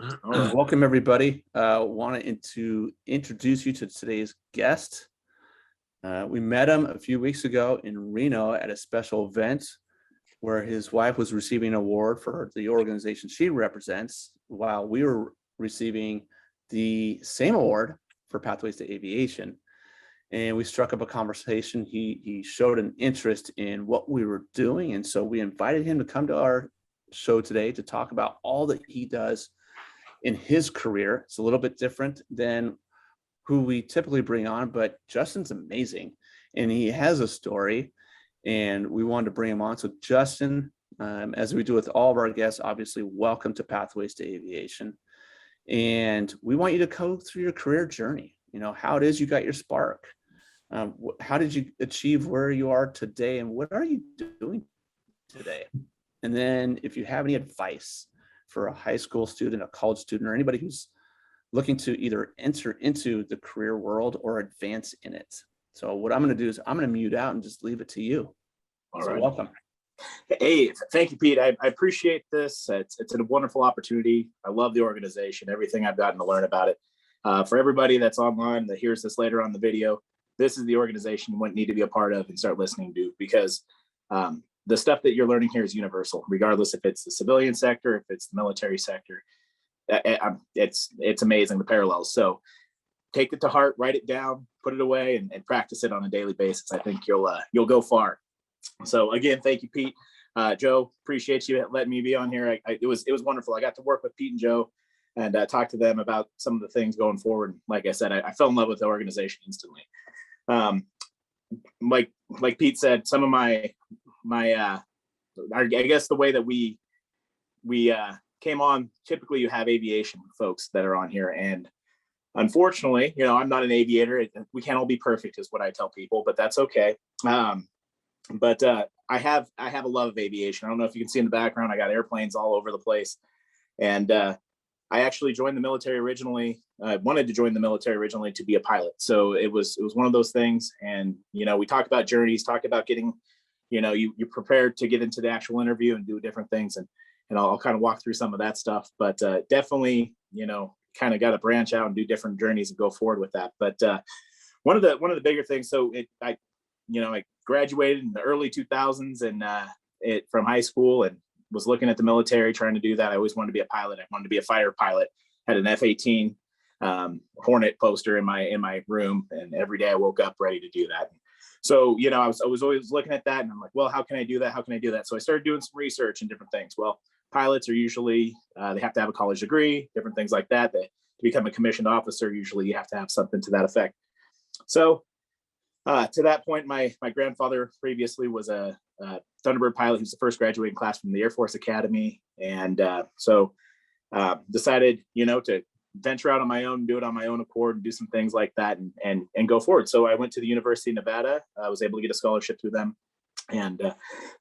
All right. Welcome, everybody. Wanted to introduce you to today's guest. We met him a few weeks ago in Reno at a special event where his wife was receiving an award for the organization she represents, while we were receiving the same award for Pathways to Aviation. And we struck up a conversation. He showed an interest in what we were doing, and so we invited him to come to our show today to talk about all that he does in his career. It's a little bit different than who we typically bring on, but Justin's amazing and he has a story, and we wanted to bring him on. So Justin, as we do with all of our guests, obviously welcome to Pathways to Aviation. And we want you to go through your career journey, how it is you got your spark. How did you achieve where you are today, and what are you doing today? And then if you have any advice for a high school student, a college student, or anybody who's looking to either enter into the career world or advance in it. So what I'm going to do is I'm going to mute out and just leave it to you. All so right. Welcome. Hey, thank you, Pete. I appreciate this. It's a wonderful opportunity. I love the organization, everything I've gotten to learn about it. For everybody that's online that hears this later on the video, this is the organization you need to be a part of and start listening to, because the stuff that you're learning here is universal, regardless if it's the civilian sector, if it's the military sector. It's amazing, the parallels. So take it to heart, write it down, put it away, and practice it on a daily basis. I think you'll go far. So again, thank you, Pete. Joe, appreciate you letting me be on here. It was wonderful. I got to work with Pete and Joe and talk to them about some of the things going forward. Like I said, I fell in love with the organization instantly. Like Pete said, some of my I guess the way that we came on, typically you have aviation folks that are on here, and unfortunately, I'm not an aviator. We can't all be perfect is what I tell people, but that's okay. But I have a love of aviation. I don't know if you can see in the background, I got airplanes all over the place. And I actually joined the military originally. I wanted to join the military originally to be a pilot. So it was one of those things. And, we talked about journeys, talked about getting, you prepared to get into the actual interview and do different things. And I'll kind of walk through some of that stuff, but definitely, kind of got to branch out and do different journeys and go forward with that. But one of the bigger things, so I graduated in the early 2000s and from high school, and was looking at the military, trying to do that. I always wanted to be a pilot. I wanted to be a fighter pilot. Had an F-18 Hornet poster in my room, and every day I woke up ready to do that. So, I was always looking at that, and I'm like, well, how can I do that? How can I do that? So I started doing some research and different things. Well, pilots are usually, they have to have a college degree, different things like that. To become a commissioned officer, usually you have to have something to that effect. So to that point, my grandfather previously was a Thunderbird pilot. He was the first graduating class from the Air Force Academy. And so decided, to venture out on my own, do it on my own accord, and do some things like that and go forward. So I went to the University of Nevada. I was able to get a scholarship through them, and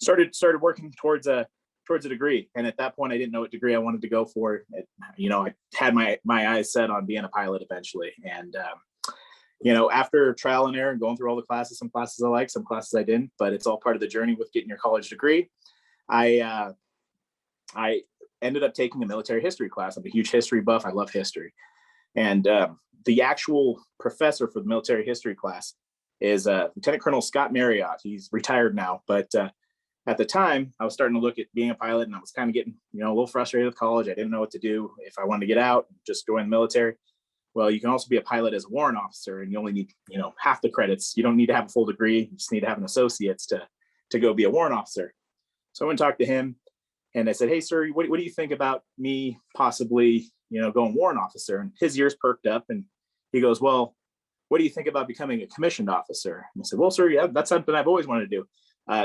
started working towards a degree. And at that point, I didn't know what degree I wanted to go for. I had my eyes set on being a pilot eventually. And after trial and error and going through all the classes, some classes I liked, some classes I didn't, but it's all part of the journey with getting your college degree. I ended up taking a military history class. I'm a huge history buff. I love history. And the actual professor for the military history class is Lieutenant Colonel Scott Marriott. He's retired now, but at the time I was starting to look at being a pilot, and I was kind of getting, a little frustrated with college. I didn't know what to do. If I wanted to get out, just join the military. Well, you can also be a pilot as a warrant officer, and you only need, half the credits. You don't need to have a full degree. You just need to have an associate's to go be a warrant officer. So I went and talked to him, and I said, hey, sir, what do you think about me possibly, going warrant officer? And his ears perked up, and he goes, well, what do you think about becoming a commissioned officer? And I said, well, sir, yeah, that's something I've always wanted to do.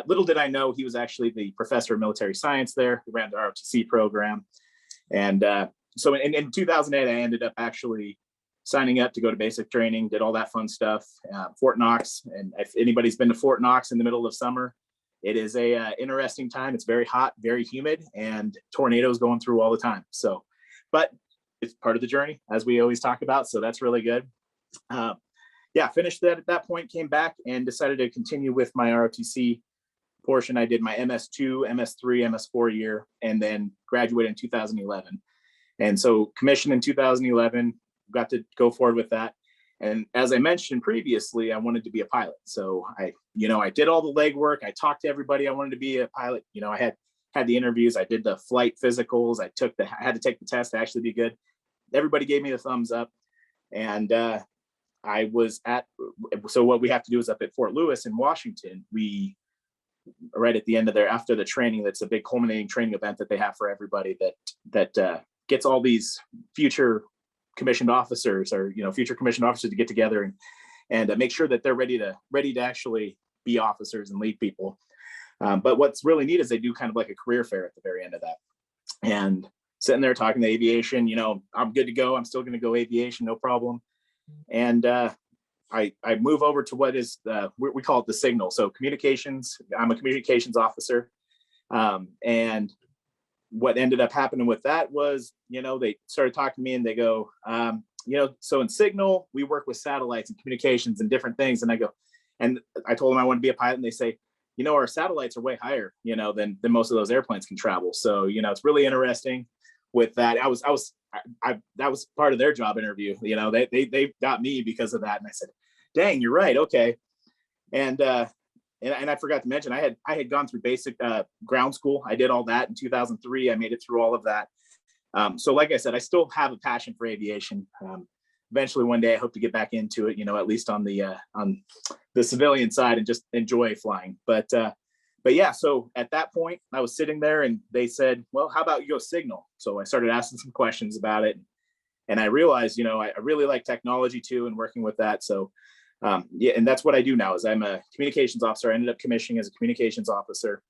Little did I know he was actually the professor of military science there, who ran the ROTC program. And so in 2008, I ended up actually signing up to go to basic training, did all that fun stuff, Fort Knox. And if anybody's been to Fort Knox in the middle of summer, it is a interesting time. It's very hot, very humid, and tornadoes going through all the time. So, but it's part of the journey, as we always talk about. So that's really good. Finished that at that point, came back and decided to continue with my ROTC portion. I did my MS2, MS3, MS4 year, and then graduated in 2011. And so commissioned in 2011, got to go forward with that. And as I mentioned previously, I wanted to be a pilot. So I did all the legwork. I talked to everybody. I wanted to be a pilot. I had the interviews. I did the flight physicals. I had to take the test to actually be good. Everybody gave me the thumbs up. And I was so what we have to do is up at Fort Lewis in Washington, right at the end of after the training, that's a big culminating training event that they have for everybody that gets all these future commissioned officers future commissioned officers to get together and make sure that they're ready to actually be officers and lead people. But what's really neat is they do kind of like a career fair at the very end of that. And sitting there talking to aviation, I'm good to go. I'm still going to go aviation, no problem. And I move over to what is we call it the signal. So communications. I'm a communications officer, and what ended up happening with that was, they started talking to me and they go, so in signal, we work with satellites and communications and different things. And I told them I want to be a pilot, and they say, our satellites are way higher, than most of those airplanes can travel. So, it's really interesting with that. That was part of their job interview. They got me because of that. And I said, dang, you're right. Okay. And I forgot to mention, I had gone through basic ground school. I did all that in 2003. I made it through all of that. So like I said, I still have a passion for aviation. Eventually one day I hope to get back into it, at least on the civilian side, and just enjoy flying. But yeah, so at that point I was sitting there and they said, well, how about you go signal? So I started asking some questions about it, and I realized, I really like technology too, and working with that. So and that's what I do now. Is I'm a communications officer. I ended up commissioning as a communications officer,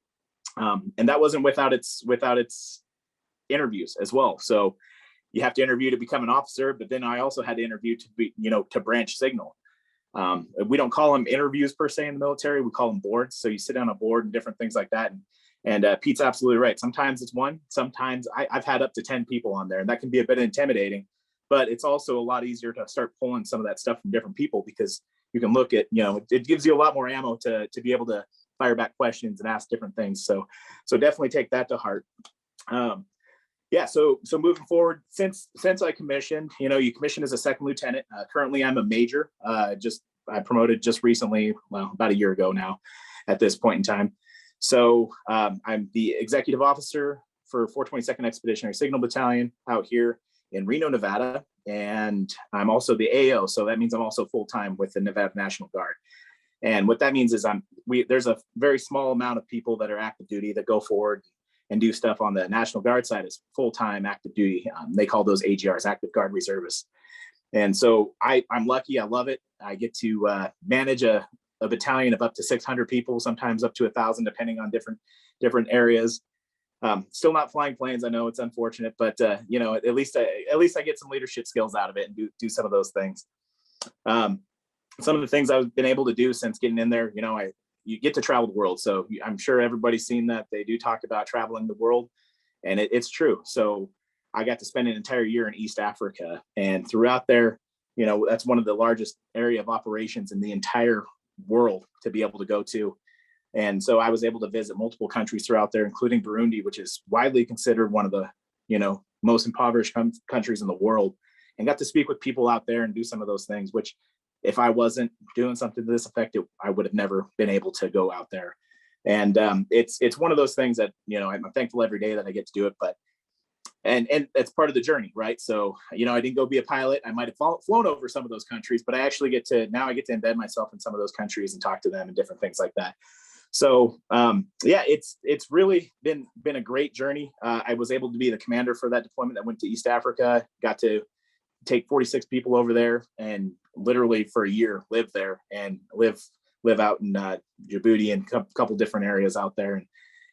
and that wasn't without its interviews as well. So you have to interview to become an officer, but then I also had to interview to be, to branch signal. We don't call them interviews per se in the military. We call them boards. So you sit on a board and different things like that. And Pete's absolutely right. Sometimes it's one. Sometimes I've had up to 10 people on there, and that can be a bit intimidating. But it's also a lot easier to start pulling some of that stuff from different people, because you can look at, it gives you a lot more ammo to be able to fire back questions and ask different things. So definitely take that to heart. Yeah. So moving forward, since I commissioned, you commissioned as a second lieutenant. Currently I'm a major. I promoted just recently, well, about a year ago now at this point in time. So I'm the executive officer for 422nd Expeditionary Signal Battalion out here in Reno, Nevada. And I'm also the AO. So that means I'm also full-time with the Nevada National Guard. And what that means is there's a very small amount of people that are active duty that go forward and do stuff on the National Guard side as full-time active duty. They call those AGRs, Active Guard Reservists. And so I'm lucky. I love it. I get to manage a battalion of up to 600 people, sometimes up to 1,000, depending on different areas. Still not flying planes. I know it's unfortunate, but at least I get some leadership skills out of it and do some of those things. Some of the things I've been able to do since getting in there, you get to travel the world. So I'm sure everybody's seen that they do talk about traveling the world, and it's true. So I got to spend an entire year in East Africa, and throughout there, that's one of the largest area of operations in the entire world to be able to go to. And so I was able to visit multiple countries throughout there, including Burundi, which is widely considered one of the, most impoverished countries in the world, and got to speak with people out there and do some of those things, which if I wasn't doing something to this effect, I would have never been able to go out there. And it's one of those things that, I'm thankful every day that I get to do it, but and it's part of the journey, right? So, I didn't go be a pilot. I might have flown over some of those countries, but I actually get to embed myself in some of those countries and talk to them and different things like that. So yeah, it's really been a great journey. I was able to be the commander for that deployment that went to East Africa, got to take 46 people over there and literally for a year live there and live out in Djibouti and a couple different areas out there,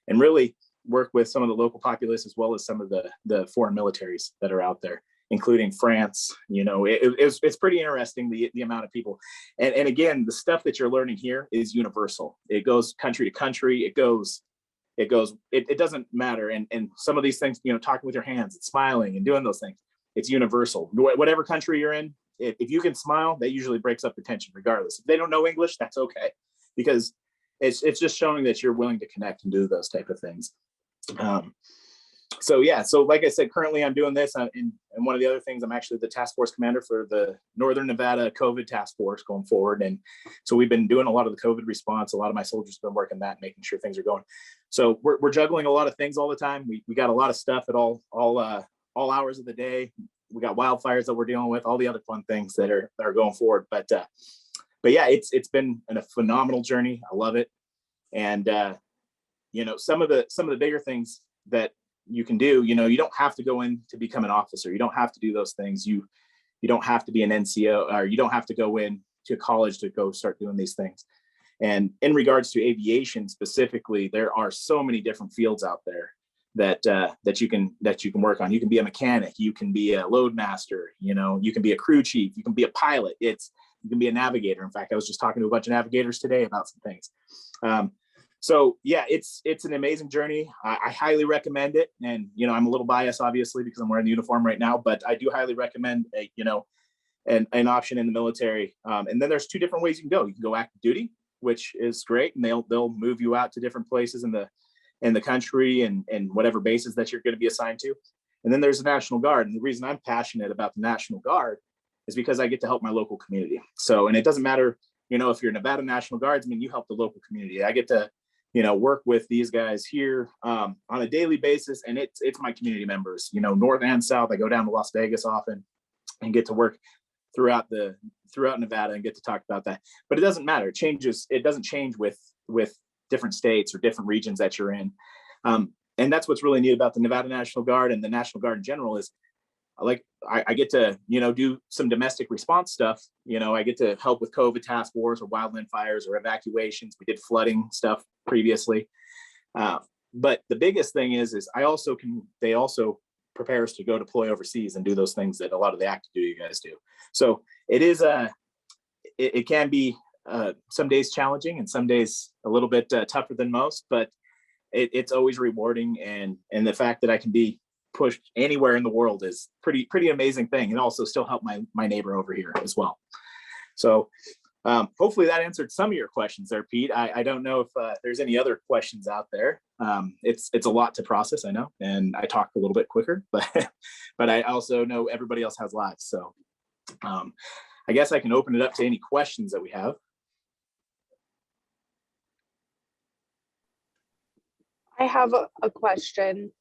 and really work with some of the local populace as well as some of the foreign militaries that are out there, including France. It's pretty interesting, the amount of people. And again, the stuff that you're learning here is universal. It goes country to country. It doesn't matter. And some of these things, talking with your hands and smiling and doing those things, it's universal. Whatever country you're in, if you can smile, that usually breaks up the tension regardless. If they don't know English, that's okay, because it's just showing that you're willing to connect and do those type of things. So yeah, so like I said, currently I'm doing this, and one of the other things, I'm actually the task force commander for the Northern Nevada COVID task force going forward, and so we've been doing a lot of the COVID response. A lot of my soldiers have been working that, making sure things are going. So we're juggling a lot of things all the time. We got a lot of stuff at all hours of the day. We got wildfires that we're dealing with, all the other fun things that are going forward. But yeah, it's been a phenomenal journey. I love it, and some of the bigger things that you can do, you don't have to go in to become an officer. You don't have to do those things. You don't have to be an NCO, or you don't have to go in to college to go start doing these things. And in regards to aviation specifically, there are so many different fields out there that you can work on. You can be a mechanic, you can be a load master, you can be a crew chief, you can be a pilot, you can be a navigator. In fact, I was just talking to a bunch of navigators today about some things. So yeah, it's an amazing journey. I highly recommend it. And, I'm a little biased, obviously, because I'm wearing the uniform right now, but I do highly recommend an option in the military. And then there's two different ways you can go. You can go active duty, which is great. And they'll move you out to different places in the country and whatever bases that you're going to be assigned to. And then there's the National Guard. And the reason I'm passionate about the National Guard is because I get to help my local community. So, and it doesn't matter, if you're Nevada National Guardsman, you help the local community. I get to work with these guys here on a daily basis, and it's my community members, north and south. I go down to Las Vegas often and get to work throughout Nevada and get to talk about that. But it doesn't matter. It doesn't change with different states or different regions that you're in. And that's what's really neat about the Nevada National Guard and the National Guard in general is I get to, do some domestic response stuff. I get to help with COVID task force or wildland fires or evacuations. We did flooding stuff previously. But the biggest thing is they also prepare us to go deploy overseas and do those things that a lot of the active duty guys do. So it can be some days challenging and some days a little bit tougher than most, but it's always rewarding. And the fact that I can be pushed anywhere in the world is pretty amazing thing, and also still help my neighbor over here as well. So hopefully that answered some of your questions there, Pete. I don't know if there's any other questions out there. It's a lot to process, I know, and I talk a little bit quicker, but I also know everybody else has lives. So I guess I can open it up to any questions that we have. I have a question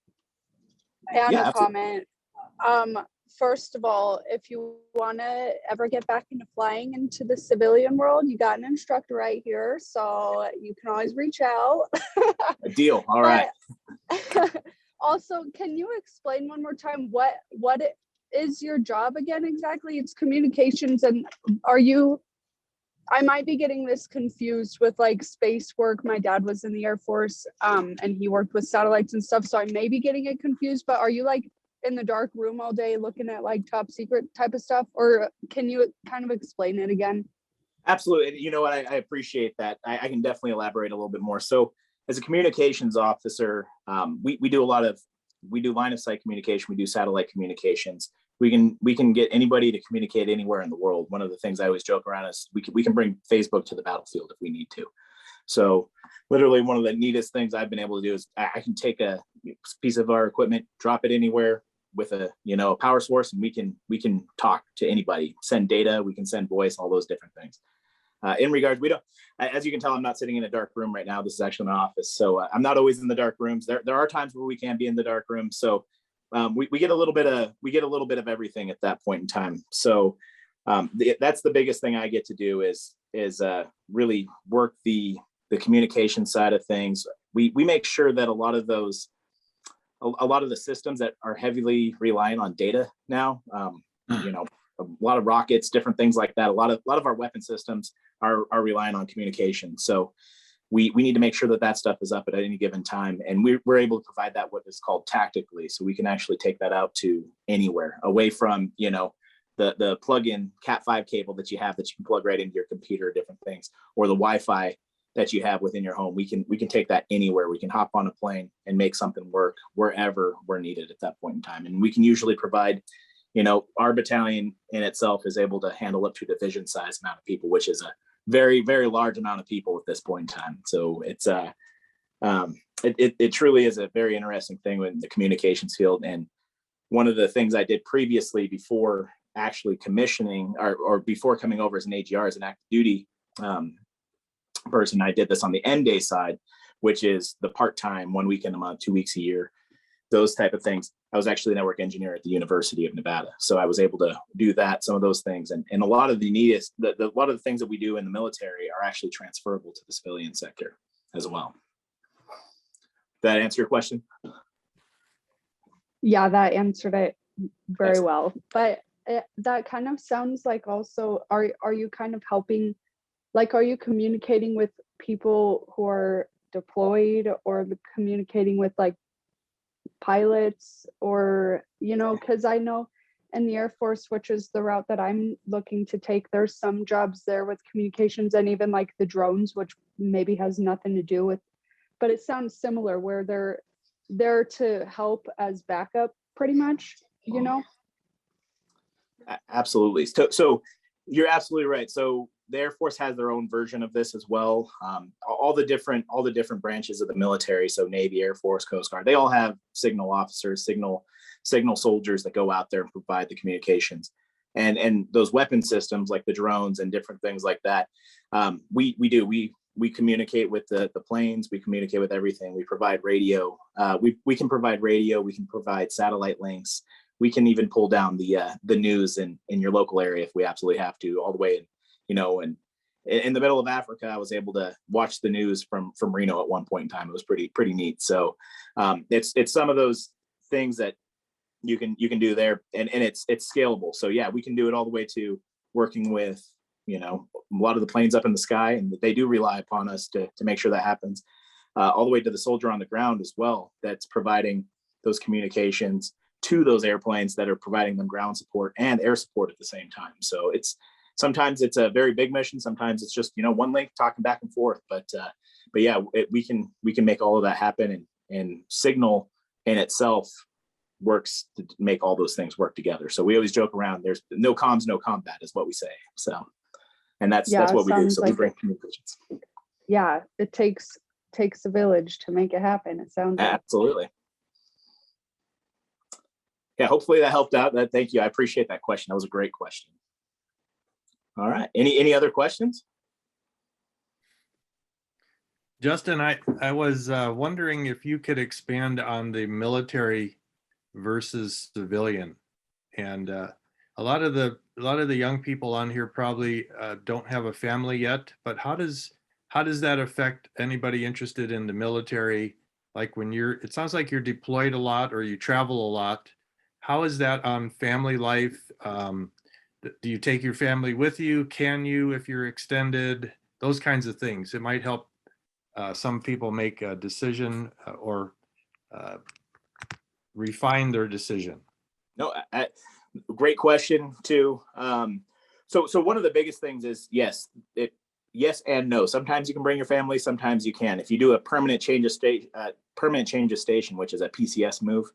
and a comment. First of all, if you want to ever get back into flying into the civilian world, you got an instructor right here, so you can always reach out. A deal. All right. Also, can you explain one more time what it is your job again exactly? It's communications, and I might be getting this confused with like space work. My dad was in the Air Force and he worked with satellites and stuff, so I may be getting it confused, but are you like in the dark room all day looking at like top secret type of stuff, or can you kind of explain it again? Absolutely. You know what? I appreciate that. I can definitely elaborate a little bit more. So as a communications officer, we do line of sight communication. We do satellite communications. We can get anybody to communicate anywhere in the world. One of the things I always joke around is we can bring Facebook to the battlefield if we need to. So literally one of the neatest things I've been able to do is I can take a piece of our equipment, drop it anywhere with a power source, and we can talk to anybody, send data, we can send voice, all those different things. In regards, as you can tell, I'm not sitting in a dark room right now. This is actually my office, so I'm not always in the dark rooms. There are times where we can be in the dark room, so we get a little bit of everything at that point in time. So that's the biggest thing I get to do is really work the communication side of things. We make sure that a lot of the systems that are heavily reliant on data now, a lot of rockets, different things like that. A lot of our weapon systems are relying on communication. So we need to make sure that stuff is up at any given time. And we're able to provide that what is called tactically. So we can actually take that out to anywhere away from, the plug-in Cat5 cable that you have that you can plug right into your computer, different things, or the Wi-Fi that you have within your home. We can take that anywhere. We can hop on a plane and make something work wherever we're needed at that point in time. And we can usually provide, our battalion in itself is able to handle up to division size amount of people, which is a very, very large amount of people at this point in time. So it's It truly is a very interesting thing in the communications field. And one of the things I did previously before actually commissioning or before coming over as an AGR, as an active duty person, I did this on the end day side, which is the part-time, 1 weekend a month, 2 weeks a year, those type of things. I was actually a network engineer at the University of Nevada. So I was able to do that, some of those things. And a lot of a lot of the things that we do in the military are actually transferable to the civilian sector as well. Did that answer your question? Yeah, that answered it very Excellent. well. But that kind of sounds like also, are you kind of helping, like, are you communicating with people who are deployed, or communicating with like pilots, or, you know, because I know in the Air Force, which is the route that I'm looking to take, there's some jobs there with communications, and even like the drones, which maybe has nothing to do with, but it sounds similar, where they're there to help as backup pretty much, you know? Absolutely. So you're absolutely right. So the Air Force has their own version of this as well. All the different branches of the military, so Navy, Air Force, Coast Guard, they all have signal officers, signal soldiers that go out there and provide the communications. And those weapon systems like the drones and different things like that, we communicate with the planes, we communicate with everything. We provide radio. We can provide radio, we can provide satellite links. We can even pull down the news in your local area if we absolutely have to, all the way, and in the middle of Africa, I was able to watch the news from Reno at one point in time. It was pretty neat. So it's some of those things that you can do there, and it's scalable. So yeah, we can do it all the way to working with, a lot of the planes up in the sky, and they do rely upon us to make sure that happens, all the way to the soldier on the ground as well, that's providing those communications to those airplanes that are providing them ground support and air support at the same time. So sometimes it's a very big mission. Sometimes it's just, one link talking back and forth, but yeah, we can make all of that happen, and signal in itself works to make all those things work together. So we always joke around, there's no comms, no combat is what we say. So, and that's what we do. So we bring communications. Yeah. It takes a village to make it happen. It sounds absolutely. Yeah, hopefully that helped out. Thank you. I appreciate that question. That was a great question. All right. Any other questions? Justin, I was wondering if you could expand on the military versus civilian. And a lot of the young people on here probably don't have a family yet, but how does that affect anybody interested in the military? Like it sounds like you're deployed a lot, or you travel a lot. How is that on family life? Do you take your family with you? Can you, if you're extended? Those kinds of things. It might help some people make a decision or refine their decision. No, great question too. So one of the biggest things is yes and no. Sometimes you can bring your family, sometimes you can. If you do a permanent change of station, which is a PCS move,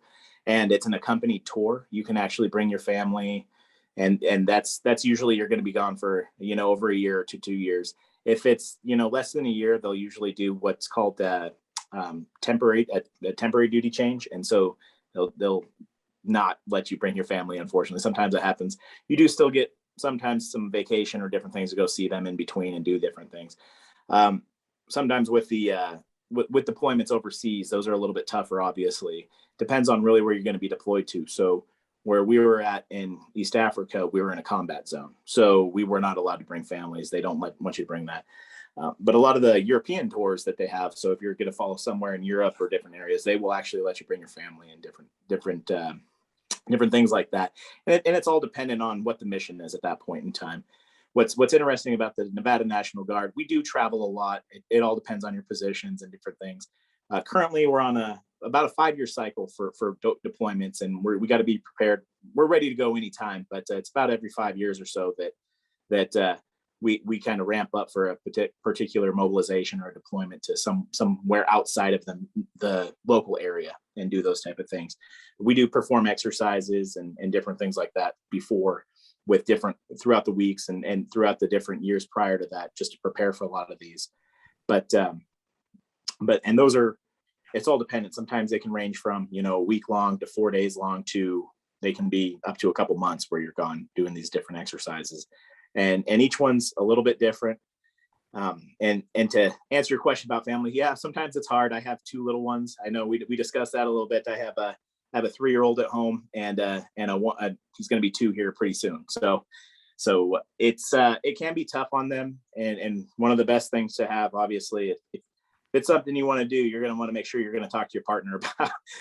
and it's an accompanied tour, you can actually bring your family, and that's usually you're going to be gone for over a year to 2 years. If it's less than a year, they'll usually do what's called a temporary duty change, and so they'll not let you bring your family. Unfortunately, sometimes that happens. You do still get sometimes some vacation or different things to go see them in between and do different things. Sometimes with with deployments overseas, those are a little bit tougher. Obviously, depends on really where you're going to be deployed to. So where we were at in East Africa, we were in a combat zone, so we were not allowed to bring families. They don't want you to bring that. But a lot of the European tours that they have, so if you're going to follow somewhere in Europe or different areas, they will actually let you bring your family and different things like that. And it's all dependent on what the mission is at that point in time. What's interesting about the Nevada National Guard, we do travel a lot. It all depends on your positions and different things. Currently, we're on about a 5-year cycle for deployments, and we got to be prepared. We're ready to go anytime, but it's about every 5 years or so that we kind of ramp up for a particular mobilization or deployment to somewhere outside of the local area and do those type of things. We do perform exercises and different things like that before, with throughout the weeks and throughout the different years prior to that, just to prepare for a lot of these. But those are it's all dependent. Sometimes they can range from, a week long to 4 days long to they can be up to a couple months where you're gone doing these different exercises. And each one's a little bit different. And to answer your question about family, yeah, sometimes it's hard. I have 2 little ones. I know we discussed that a little bit. I have a 3-year-old at home and he's going to be 2 here pretty soon. So it can be tough on them. And one of the best things to have, obviously, if it's something you want to do, you're going to want to make sure you're going to talk to your partner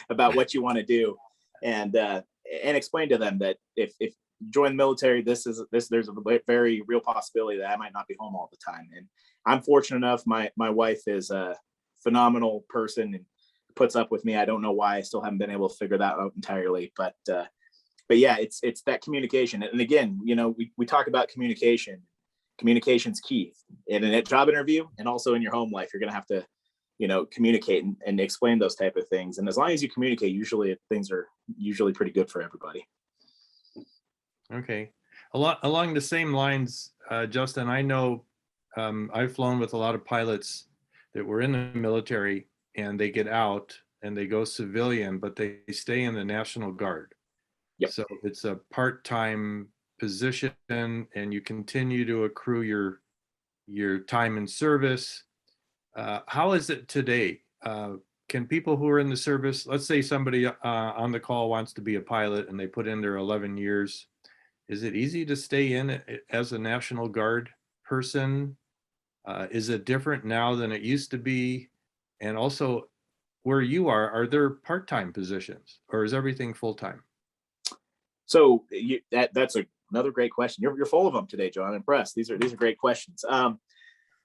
about what you want to do, and explain to them that if join the military, there's a very real possibility that I might not be home all the time. And I'm fortunate enough, my wife is a phenomenal person and puts up with me. I don't know why I still haven't been able to figure that out entirely, but yeah, it's that communication. And again, we talk about communication. Communication's key in a job interview and also in your home life. You're going to have to communicate and explain those type of things. And as long as you communicate, usually things are usually pretty good for everybody. Okay. Along the same lines, Justin, I know I've flown with a lot of pilots that were in the military and they get out and they go civilian, but they stay in the National Guard. Yep. So it's a part-time position and you continue to accrue your time in service. How is it today? Can people who are in the service, let's say somebody on the call wants to be a pilot and they put in their 11 years, is it easy to stay in as a National Guard person? Is it different now than it used to be? And also, where you are there part-time positions or is everything full-time? So that's another great question. You're full of them today, John. I'm impressed. These are great questions.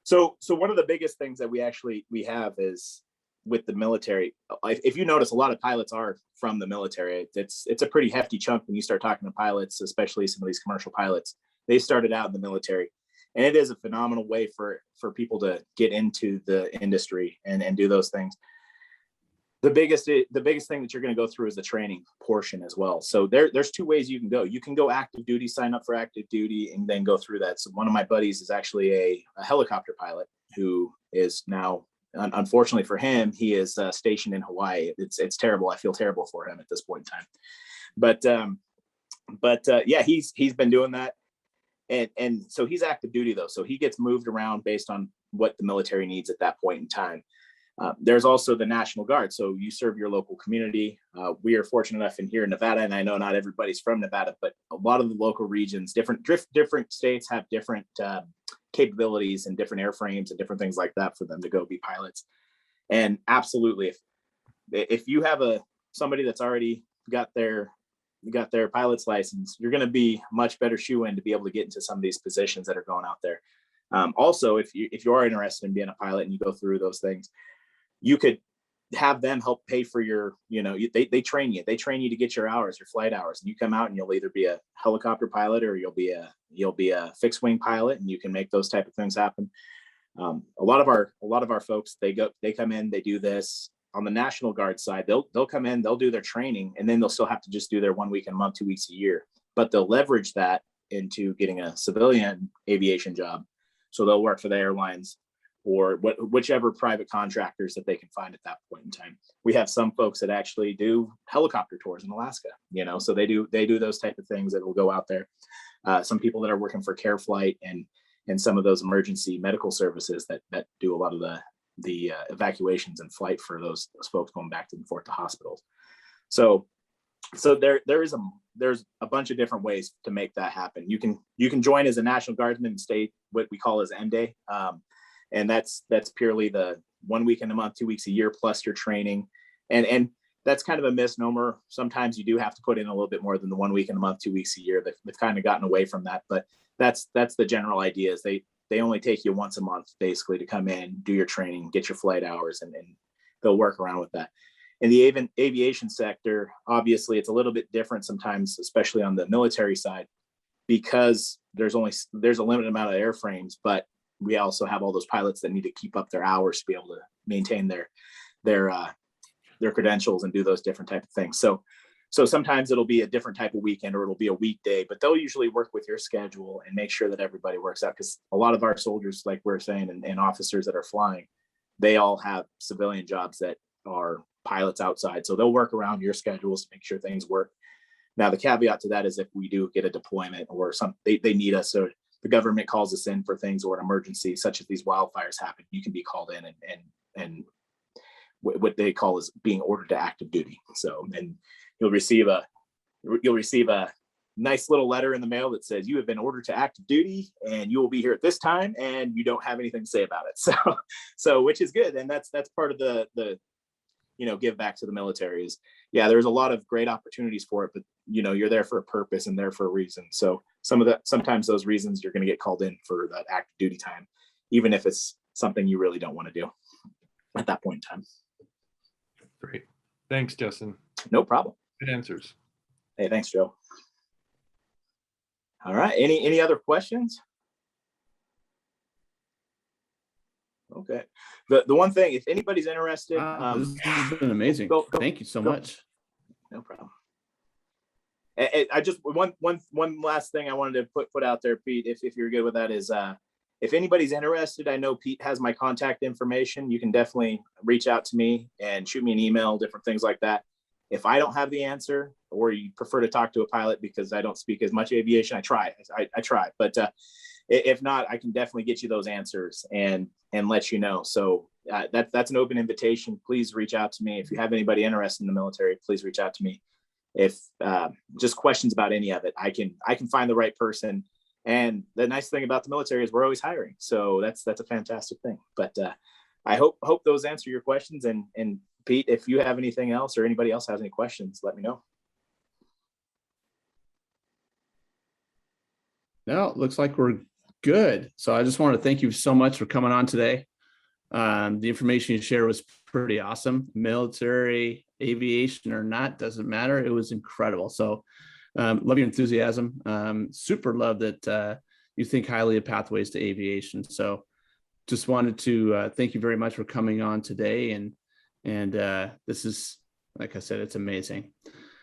So one of the biggest things that we have is with the military. If you notice, a lot of pilots are from the military. It's a pretty hefty chunk when you start talking to pilots, especially some of these commercial pilots. They started out in the military, and it is a phenomenal way for people to get into the industry and do those things. The biggest thing that you're going to go through is the training portion as well. So there's 2 ways you can go. You can go active duty, sign up for active duty, and then go through that. So one of my buddies is actually a helicopter pilot who is now, unfortunately for him, he is stationed in Hawaii. It's terrible. I feel terrible for him at this point in time. But yeah, he's been doing that. And so he's active duty though. So he gets moved around based on what the military needs at that point in time. There's also the National Guard. So you serve your local community. We are fortunate enough in here in Nevada, and I know not everybody's from Nevada, but a lot of the local regions, different states have different capabilities and different airframes and different things like that for them to go be pilots. And absolutely, if you have somebody that's already got their pilot's license, you're going to be much better shoe in to be able to get into some of these positions that are going out there. Also, if you are interested in being a pilot and you go through those things, you could have them help pay for your, they train you to get your hours, your flight hours, and you come out and you'll either be a helicopter pilot or you'll be a fixed wing pilot, and you can make those type of things happen. A lot of our folks, they come in, they do this on the National Guard side. They'll come in, they'll do their training, and then they'll still have to just do their 1 week in a month, 2 weeks a year, but they'll leverage that into getting a civilian aviation job. So they'll work for the airlines or whichever private contractors that they can find at that point in time. We have some folks that actually do helicopter tours in Alaska, so they do those type of things that will go out there. Some people that are working for Care Flight and some of those emergency medical services that do a lot of the evacuations and flight for those folks going back and forth to hospitals. So there's a bunch of different ways to make that happen. You can join as a National Guardsman and stay what we call as M-Day. And that's purely the 1 week in a month, 2 weeks a year, plus your training. And that's kind of a misnomer. Sometimes you do have to put in a little bit more than the 1 week in a month, 2 weeks a year. They've kind of gotten away from that, but that's the general idea is they only take you once a month basically to come in, do your training, get your flight hours, and they'll work around with that. In the aviation sector, obviously it's a little bit different sometimes, especially on the military side, because there's a limited amount of airframes, but we also have all those pilots that need to keep up their hours to be able to maintain their credentials and do those different type of things. So sometimes it'll be a different type of weekend or it'll be a weekday, but they'll usually work with your schedule and make sure that everybody works out. Because a lot of our soldiers, like we're saying, and officers that are flying, they all have civilian jobs that are pilots outside, so they'll work around your schedules to make sure things work. Now, the caveat to that is if we do get a deployment or they need us, or the government calls us in for things, or an emergency such as these wildfires happen, you can be called in and what they call is being ordered to active duty. So, and you'll receive a nice little letter in the mail that says you have been ordered to active duty and you will be here at this time, and you don't have anything to say about it. So which is good, and that's part of the give back to the military is, yeah, there's a lot of great opportunities for it, but you're there for a purpose and there for a reason. So sometimes those reasons you're going to get called in for that active duty time, even if it's something you really don't want to do at that point in time. Great. Thanks, Justin. No problem. Good answers. Hey, thanks, Joe. All right. Any other questions? Okay. The one thing, if anybody's interested, this has been amazing. Thank you so much. No problem. I just one last thing I wanted to put out there, Pete, if you're good with that, is if anybody's interested, I know Pete has my contact information. You can definitely reach out to me and shoot me an email, different things like that. If I don't have the answer, or you prefer to talk to a pilot because I don't speak as much aviation, I try, but if not, I can definitely get you those answers and let you know. So that's an open invitation. Please reach out to me. If you have anybody interested in the military, please reach out to me. If just questions about any of it, I can find the right person. And the nice thing about the military is we're always hiring. So that's a fantastic thing. But I hope those answer your questions. And Pete, if you have anything else or anybody else has any questions, let me know. No, it looks like we're good. So I just want to thank you so much for coming on today. The information you shared was pretty awesome. Military, aviation or not, doesn't matter. It was incredible. So love your enthusiasm. Super love that you think highly of pathways to aviation. So just wanted to thank you very much for coming on today. And this is, like I said, it's amazing.